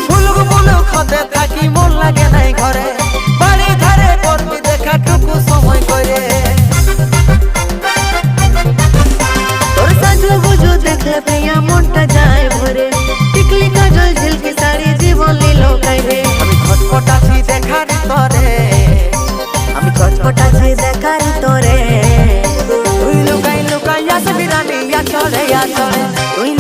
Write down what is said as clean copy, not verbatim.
মুলুক মুলুক হতে থাকি মন লাগে নাই ঘরে, বাড়ি ধারে করবি দেখা টুকু সময় করে। তোর সাজু বুঝু দেখলে প্রিয়া মনটা যায় ভরে, টিকলি কাজল ঝিলকি শাড়ি জীবন নিল কাইরে। আমি ছটপটাছি দেখার তরে, আমি ছটপটাছি দেখার তোরে, তুই লুকাই লুকাই আসবি রানী আচলে আচলে। তুই